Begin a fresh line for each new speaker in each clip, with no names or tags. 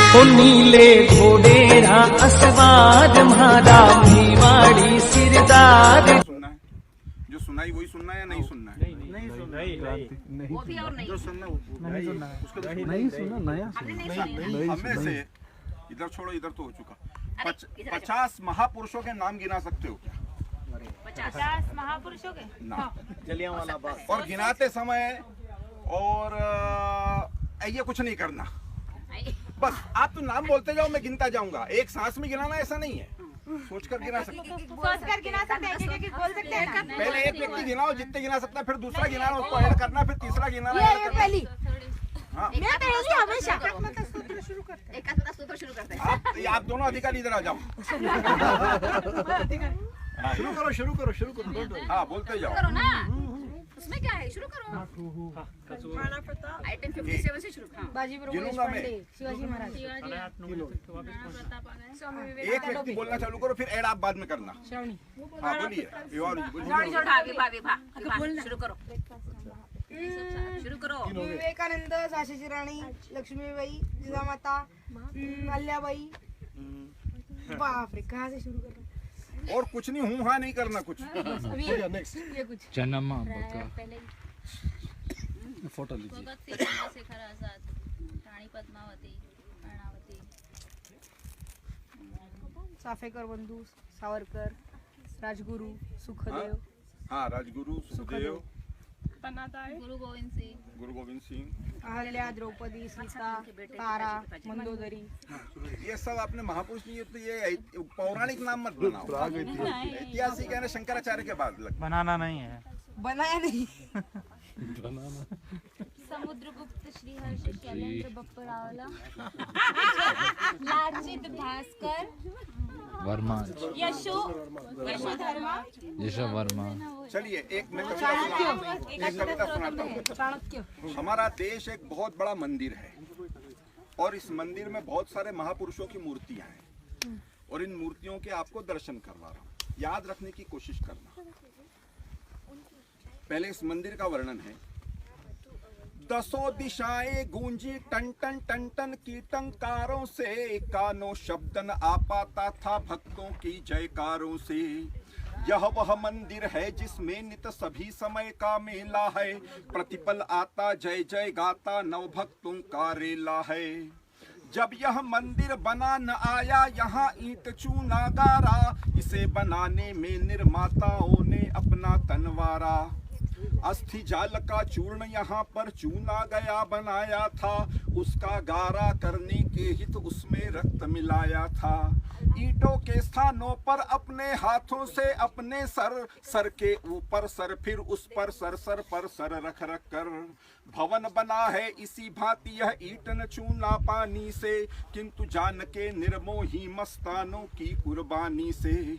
ओ नीले घोड़ेरा असवार म्हारा मेवाड़ी सिरदार।
सुनना है, जो सुनाई वही सुनना है या नहीं सुनना है?
नहीं सुनना,
वो भी और नहीं
जो सुनना
नहीं सुनना है,
उसको
नहीं सुनना, नया
हमने नहीं
सुनना।
सुनी।
हमें से इधर छोड़ो, इधर तो हो चुका।
अरे, इधर आ जाओ।
50 महापुरुषों के नाम गिना सकते हो क्या?
50
महापुरुषों के
ना।
जलियांवाला बाग।
और गिनाते समय और ये कुछ नहीं करना, बस आप तो नाम बोलते जाओ, मैं गिनता जाऊंगा। एक सांस में गिनाना ऐसा नहीं है, सोचकर गिना सकते हैं।
सोचकर गिना सकते हैं, एक-एक बोल सकते हैं ना।
पहले एक व्यक्ति गिनाओ जितने गिना सकता है, फिर दूसरा गिनाना, उसको ऐड करना, फिर तीसरा गिनाना।
ये पहली
हाँ।
मैं पहली हमेशा
एकात्मता स्तोत्र शुरू करते हैं।
आप दोनों अधिकारी इधर आ जाओ।
शुरू करो।
हाँ, बोलते जाओ।
करो ना, उसमें क्या है, शुरू करो। आइटम 57 से शुरू करो।
बाजीप्रभू
गिनूंगा मैं।
देशपांडे, शिवाजी महाराज,
एक व्यक्ति बोलना चालू करो, फिर ऐड आप बाद में करना।
श्रावणी,
हाँ, बोलिए। विवाह जी, बोलिए।
विभा, शुरू करो। शुरू करो।
विवेकानंद, झाशीची राणी, लक्ष्मीबाई, जिजामाता, अल्लाबाई। बाप रे, कहाँ से शुरू करना?
और कुछ नहीं, हूँ हाँ नहीं करना कुछ।
अभी ये कुछ
जन्म बघा
फोटो लीजिए।
भगत सिंह, चंद्रशेखर आजाद, रानी पद्मावती, कर्णावती,
चाफेकर बंधू, सावरकर, राजगुरु, सुखदेव,
हाँ, राजगुरु, सुखदेव,
गुरु गोविंद सिंह,
गुरु गोविंद सिंह,
अहल्या, द्रौपदी, सीता, तारा, मंदोदरी।
ये सब आपने महापुरुष नहीं, तो ये पौराणिक नाम मत बनाओ। ऐतिहासिक है ना, शंकराचार्य के बाद लग।
बनाना नहीं है,
बनाया नहीं।
समुद्रगुप्त, श्रीहर्ष, शैलेंद्र बप्परावला, लाचित भास्कर,
वर्मा,
यशोधर्मा,
यशो वर्मा।
चलिए, एक मैं कविता सुनाता हूँ।
चाणक्य।
हमारा देश एक बहुत बड़ा मंदिर है, और इस मंदिर में बहुत सारे महापुरुषों की मूर्तियां हैं, और इन मूर्तियों के आपको दर्शन करवा रहा हूँ। याद रखने की कोशिश करना। पहले इस मंदिर का वर्णन है। दसों दिशाएं गूंजी टन टन टन टन कीर्तनकारों से, कानों शब्दन आ पाता था भक्तों की जयकारों से। यह वह मंदिर है जिसमें नित सभी समय का मेला है, प्रतिपल आता जय जय गाता नव भक्तों का रेला है। जब यह मंदिर बना न आया यहाँ ईंट चूना गारा, इसे बनाने में निर्माताओं ने अपना तनवारा। अस्थि जाल का चूर्ण यहाँ पर चूना गया बनाया था, उसका गारा करने के हित उसमें रक्त मिलाया था। ईंटों के स्थानों पर अपने हाथों से अपने सर के ऊपर सर, फिर उस पर सर पर सर रख कर भवन बना है। इसी भांति यह ईंट न चूना पानी से, किंतु जान के निर्मोही मस्तानों की कुर्बानी से।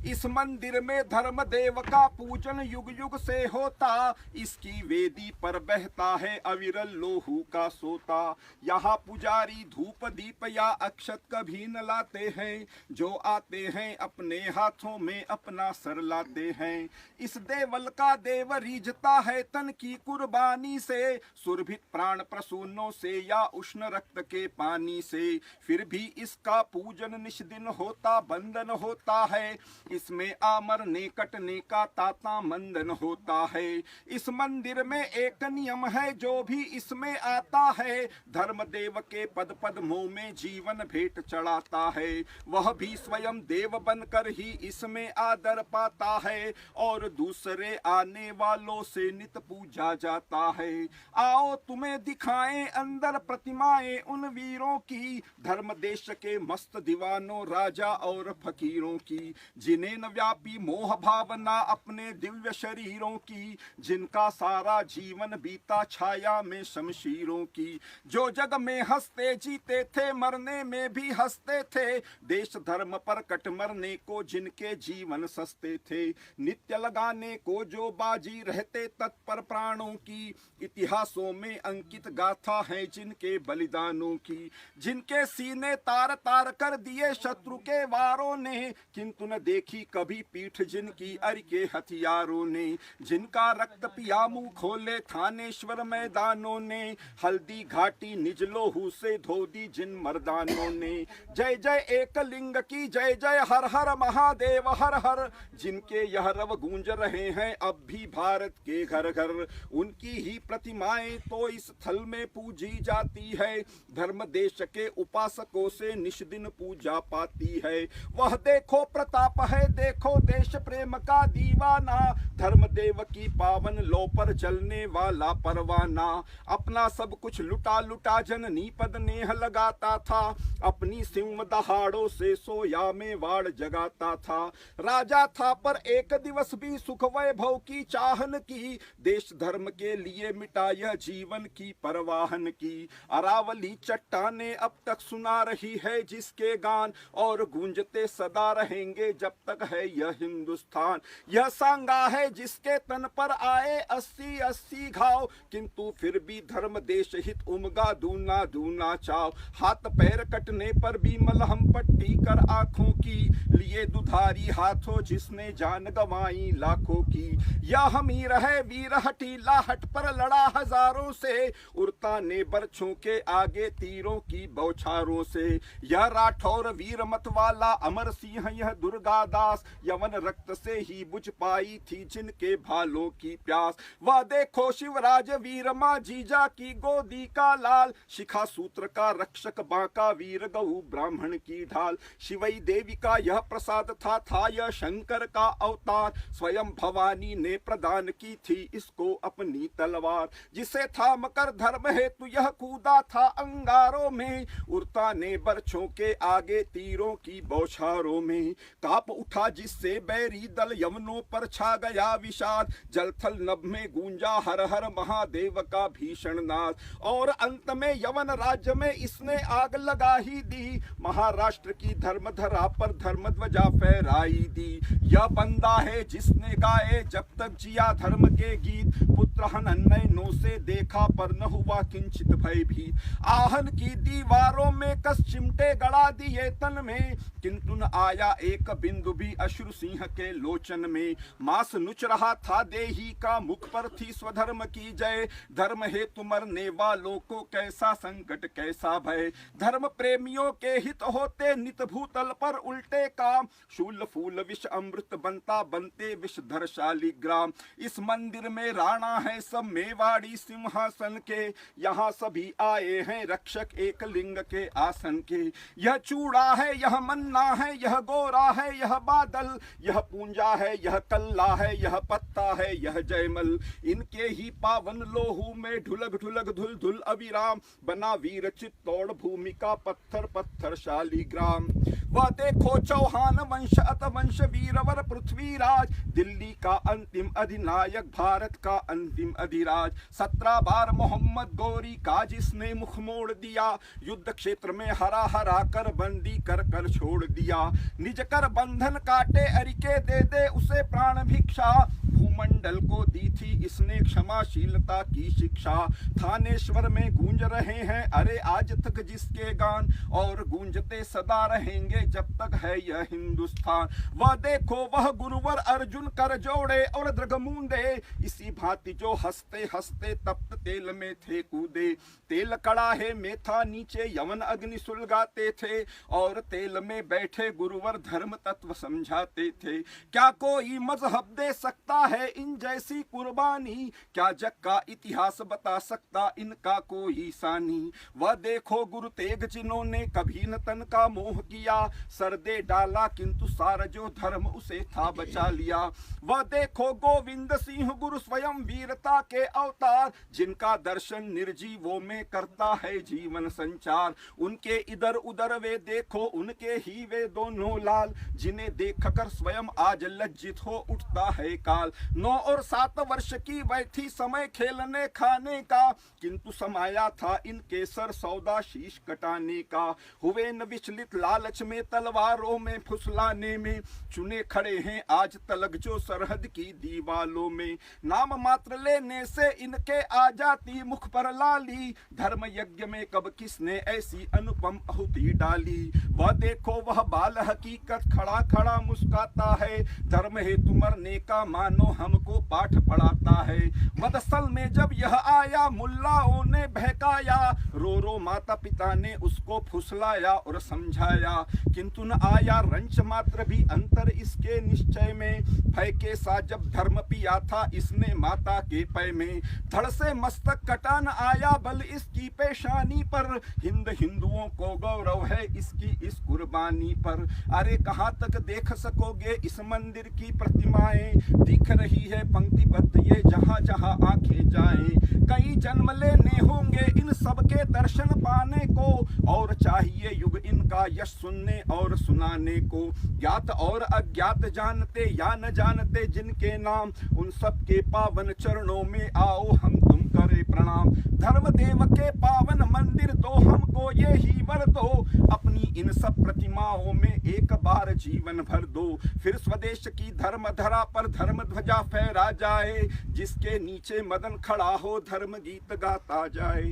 इस मंदिर में धर्म देव का पूजन युग युग से होता, इसकी वेदी पर बहता है अविरल लोहू का सोता। यहाँ पुजारी धूप दीप या अक्षत कभी न लाते हैं, जो आते हैं अपने हाथों में अपना सर लाते हैं। इस देवल का देव रीझता है तन की कुर्बानी से, सुरभित प्राण प्रसूनों से या उष्ण रक्त के पानी से। फिर भी इसका पूजन निष्दिन होता बंधन होता है, इसमें आमरने कटने का ताता मंदन होता है। इस मंदिर में एक नियम है जो भी इसमें आता है, धर्म देव के पद पद्मों में जीवन भेंट चढ़ाता है। वह भी स्वयं देव बनकर ही इसमें आदर पाता है, और दूसरे आने वालों से नित पूजा जाता है। आओ तुम्हें दिखाएं अंदर प्रतिमाएं उन वीरों की, धर्म देश के मस्त दीवानों राजा और फकीरों की, जिन्हें न व्यापी मोह भावना अपने दिव्य शरीरों की, जिनका सारा जीवन बीता छाया में शमशीरों की। जो जग में हंसते जीते थे मरने में भी हंसते थे, देश धर्म पर कट मरने को जिनके जीवन सस्ते थे। नित्य लगाने को जो बाजी रहते तत्पर प्राणों की, इतिहासों में अंकित गाथा है जिनके बलिदानों की। जिनके सीने तार तार कर दिए शत्रु के वारों ने, किंतु न देखी कभी पीठ जिनकी अरि के हथियारों ने, जिनका रक्त पिया मुंह खोले थानेश्वर मैदानों ने, हल्दी घाटी निज लोहू से धो दी जिन मर्दानों ने। जय जय एक लिंग की जय जय, हर हर महादेव हर हर, जिनके यह रव गूंज रहे हैं अब भी भारत के घर घर। उनकी ही प्रतिमाएं तो इस स्थल में पूजी जाती है, धर्म देश के उपासकों से निष्दिन पूजा पाती है। वह देखो प्रताप है देखो देश प्रेम का दीवाना, धर्म देव की पावन लो पर जलने वाला परवाना। अपना सब कुछ लुटा लुटा जननी पद नेह लगाता था, अपनी सिंह दहाड़ों से सोया में वाड़ जगाता था। राजा था पर एक दिवस भी सुख वैभव की चाहन की, देश धर्म के लिए मिटा यह जीवन की परवाहन की। अरावली चट्टाने अब तक सुना रही है जिसके गान, और गूंजते सदा रहेंगे जब तक है यह हिंदुस्तान। यह सांगा है जिसके तन पर आए 80-80 घाव, किंतु फिर भी धर्म देश हित उमगा दूना दूना चाव। हाथ पैर कटने पर भी मलहम पट्टी कर आंखों की, लिए दुधारी हाथों जिसने जान गंवाई लाखों की। यह अमीर है वीर हटीला हट पर लड़ा हजारों से, उड़ता ने बरछों के आगे तीरों की बौछारों से। यह राठौर वीर मत वाला अमर सिंह यह दुर्गा दास, यवन रक्त से ही बुझ पाई थी जिनके भालों की प्यास। वह देखो शिवराज वीर माँ जीजा की गोदी का लाल, शिखा सूत्र का रक्षक बांका वीर गऊ ब्राह्मण की ढाल। शिवई देवी का यह प्रसाद था यह शंकर का अवतार, स्वयं भवानी ने प्रदान की थी इसको अपनी तलवार। जिसे था मकर धर्म हेतु यह कूदा था अंगारों में, उड़ता ने बरछों के आगे तीरों की बौछारों में। काप उठा जिससे बैरी दल यवनों पर छा गया विषाद, जलथल नभ में गूंजा हर हर महादेव का भीषण नाद। और अंत में यवन राज्य में इसने आग लगा ही दी, महाराष्ट्र की धर्मधरा पर धर्म ध्वजा फहराई दी। यह बंदा है जिसने गाए जब तक जिया धर्म के गीत, पुत्र हनन नैनों से देखा पर न हुआ किंचित भय भी। आहन की दीवारों में कस चिमटे गड़ा दिए तन में, किंतु न आया एक बिंदु भी अश्रु सिंह के लोचन में। मांस नुच रहा था देही का मुख पर थी स्वधर्म की जय, धर्म हेतु मरने वालों को कैसा संकट कैसा भय। धर्म प्रेमियों के हित होते नित भूतल पर उल्टे काम, शूल फूल विष अमृत बनता बनते विषधर शालिग्राम। इस मंदिर में राणा है सब मेवाड़ी सिंहासन के, यहाँ सभी आए हैं रक्षक एक लिंग के आसन के। यह चूड़ा है यह मन्ना है यह गोरा है यह बादल, यह पूंजा है यह कल्ला है यह पत्ता है यह जयमल। इनके ही पावन लोहू में ढुलक ढुलक धुल धुल अविराम, बना वीर चित्तौड़ भूमि का पत्थर पत्थर शालिग्राम। वह देखो चौहान वंश अतवंश वीरवर पृथ्वीराज, दिल्ली का अंतिम अधिनायक भारत का अंतिम अधिराज। 17 बार मोहम्मद गौरी का जिसने मुख मोड़ दिया, युद्ध क्षेत्र में हरा हरा कर बंदी कर कर छोड़ दिया। निज कर बंधन काटे अरिके दे दे उसे प्राण भिक्षा, भूमंडल को दी थी इसने क्षमाशीलता की शिक्षा। थानेश्वर में गूंज रहे हैं अरे आज तक जिसके गान, और गूंजते सदा रहेंगे जब तक है यह हिंदुस्तान। वह देखो वह गुरुवर अर्जुन कर जोड़े और द्रगमुंदे, इसी भांति जो हंसते हंसते तप्त तेल में थे कूदे। तेल कड़ाहे में था नीचे यवन अग्नि सुलगाते थे, और तेल में बैठे गुरुवर धर्म तत्व समझाते थे। क्या कोई मजहब दे सकता है इन जैसी कुर्बानी, क्या जग का इतिहास बता सकता इनका कोई सानी। वह देखो गुरु तेग जिन्होंने कभी न तन का मोह किया, सर दे डाला किंतु सार जो धर्म उसे था बचा लिया। वह देखो गोविंद सिंह गुरु स्वयं वीरता के अवतार, जिनका दर्शन निर्जीवों में करता है जीवन संचार। उनके इधर उधर वे देखो उनके ही वे दोनों लाल, जिन्हें देख कर स्वयं आज लज्जित हो उठता है काल। 9 और 7 वर्ष की वह थी, समय खेलने खाने का, किंतु समाया था इनके सर सौदा शीश कटाने का। हुए न विचलित लालच में, तलवारों में फुसलाने में, चुने खड़े हैं आज तलक जो सरहद की दीवालों में। नाम मात्र लेने से इनके आ जाती मुख पर लाली, धर्म यज्ञ में कब किसने ऐसी अनुपम आहुति डाली। वह देखो वह बाल हकीकत खड़ा खड़ा मुस्काता है, धर्म हेतु मरने का मानो हमको पाठ पढ़ाता है। मदसल में जब यह आया मुल्लाओं ने बहकाया, रो रो माता पिता ने उसको फुसलाया और समझाया, किंतु न आया रंच मात्र भी अंतर इसके निश्चय में। भय के साथ जब धर्म पिया था इसने माता के पै में, धड़ से मस्तक कटा न आया बल इसकी पेशानी पर, हिंद हिंदुओं को गौरव है इसकी इस कुर्बानी पर। अरे कहाँ तक देख सकोगे इस मंदिर की प्रतिमाएं, दिख रही है पंक्तिबद्ध ये जहाँ जहाँ आंखें जाएं। कई जन्म लेने होंगे इन सब के दर्शन पाने को, और चाहिए युग इनका यश सुनने और सुनाने को। ज्ञात और अज्ञात जानते या न जानते जिनके नाम, उन सब के पावन चरणों में आओ हम तुम करे प्रणाम। धर्म देव के पावन मंदिर दो हमको ये ही वर दो, अपनी इन सब प्रतिमाओं में एक बार जीवन भर दो। फिर स्वदेश की धर्म धरा पर धर्म ध्वजा फहरा जाए, जिसके नीचे मदन खड़ा हो धर्म गीत गाता जाए।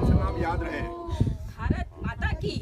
नाम याद रहे।
भारत माता की